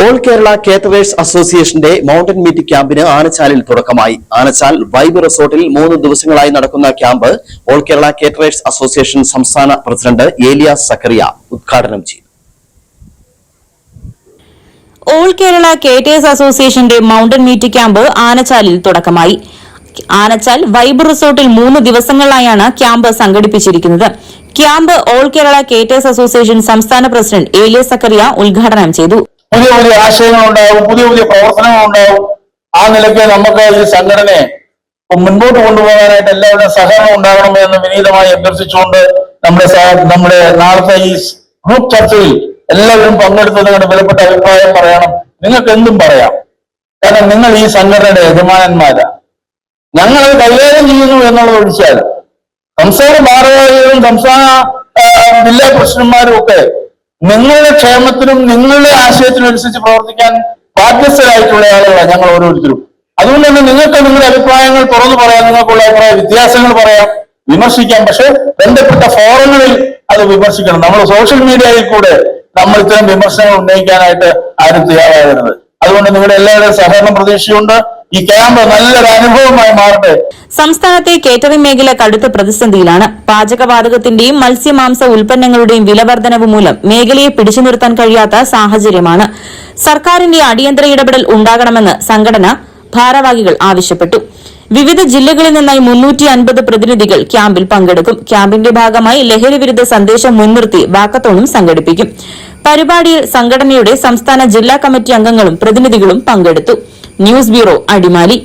All Kerala caterers അസോസിയേഷന്റെ mountain meet ക്യാമ്പിന് ആനച്ചാലിൽ തുടക്കമായി. ആനച്ചാൽ വൈബ് റിസോർട്ടിൽ 3 ദിവസങ്ങളായി നടക്കുന്ന camp all Kerala caterers association സംസ്ഥാന പ്രസിഡന്റ് ഏലിയാസ് സക്കറിയ ഉദ്ഘാടനം ചെയ്തു. ഓൾ കേരള കേറ്റേഴ്സ് അസോസിയേഷന്റെ മൌണ്ടൻ മീറ്റ് ക്യാമ്പ് ആനച്ചാലിൽ തുടക്കമായി. ആനച്ചാൽ വൈബ് റിസോർട്ടിൽ 3 ദിവസങ്ങളിലായാണ് ക്യാമ്പ് സംഘടിപ്പിച്ചിരിക്കുന്നത്. ക്യാമ്പ് ഓൾ കേരള കേറ്റേഴ്സ് അസോസിയേഷൻ സംസ്ഥാന പ്രസിഡന്റ് ഏലിയാസ് സക്കറിയ ഉദ്ഘാടനം ചെയ്തു. പുതിയ പുതിയ ആശയങ്ങളുണ്ടാവും, പുതിയ പുതിയ പ്രവർത്തനങ്ങളുണ്ടാവും. ആ നിലയ്ക്ക് നമുക്ക് ഈ സംഘടനയെ മുൻപോട്ട് കൊണ്ടുപോകാനായിട്ട് എല്ലാവരുടെയും സഹകരണം ഉണ്ടാകണമെന്ന് വിനീതമായി അഭ്യർത്ഥിച്ചുകൊണ്ട് നമ്മുടെ നാളത്തെ ഈ ഗ്രൂപ്പ് ചർച്ചയിൽ എല്ലാവരും പങ്കെടുത്ത് നിങ്ങളുടെ വിലപ്പെട്ട അഭിപ്രായം പറയണം. നിങ്ങൾക്ക് എന്തും പറയാം, കാരണം നിങ്ങൾ ഈ സംഘടനയുടെ യജമാനന്മാരാ. ഞങ്ങൾ കൈകാര്യം ചെയ്യുന്നു എന്നുള്ളത് ഒഴിച്ചാൽ സംസ്ഥാന ഭാരവാഹികളും സംസ്ഥാന ജില്ലാ പ്രസിഡന്റുമാരും ഒക്കെ നിങ്ങളുടെ ക്ഷേമത്തിനും നിങ്ങളുടെ ആശയത്തിനും അനുസരിച്ച് പ്രവർത്തിക്കാൻ ബാധ്യസ്ഥരായിട്ടുള്ള ആളുകളാണ് ഞങ്ങൾ ഓരോരുത്തരും. അതുകൊണ്ട് തന്നെ നിങ്ങൾക്ക് നിങ്ങളുടെ അഭിപ്രായങ്ങൾ തുറന്നു പറയാം, നിങ്ങൾക്കുള്ള അഭിപ്രായ വ്യത്യാസങ്ങൾ പറയാം, വിമർശിക്കാം. പക്ഷെ ബന്ധപ്പെട്ട ഫോറങ്ങളിൽ അത് വിമർശിക്കണം. നമ്മൾ സോഷ്യൽ മീഡിയയിൽ കൂടെ നമ്മൾ ഇത്തരം വിമർശനങ്ങൾ ഉന്നയിക്കാനായിട്ട് ആരും തയ്യാറാകരുത്. അതുകൊണ്ട് നിങ്ങളുടെ എല്ലാവരുടെയും സഹകരണം പ്രതീക്ഷയുണ്ട്. ഈ ക്യാമ്പ് നല്ലൊരു അനുഭവമായി മാറട്ടെ. സംസ്ഥാനത്തെ കേറ്ററിംഗ് മേഖല കടുത്ത പ്രതിസന്ധിയിലാണ്. പാചകവാതകത്തിന്റെയും മത്സ്യമാംസ ഉൽപ്പന്നങ്ങളുടെയും വിലവർദ്ധനവ് മൂലം മേഖലയെ പിടിച്ചു നിർത്താൻ കഴിയാത്ത സാഹചര്യമാണ്. സർക്കാരിന്റെ അടിയന്തര ഇടപെടൽ ഉണ്ടാകണമെന്ന് സംഘടന ഭാരവാഹികൾ ആവശ്യപ്പെട്ടു. വിവിധ ജില്ലകളിൽ നിന്നായി 350 പ്രതിനിധികൾ ക്യാമ്പിൽ പങ്കെടുക്കും. ക്യാമ്പിന്റെ ഭാഗമായി ലഹരി വിരുദ്ധ സന്ദേശം മുൻനിർത്തി വാക്കത്തോണും സംഘടിപ്പിക്കും. പരിപാടിയിൽ സംഘടനയുടെ സംസ്ഥാന ജില്ലാ കമ്മിറ്റി അംഗങ്ങളും പ്രതിനിധികളും പങ്കെടുത്തു. News bureau, Adimali.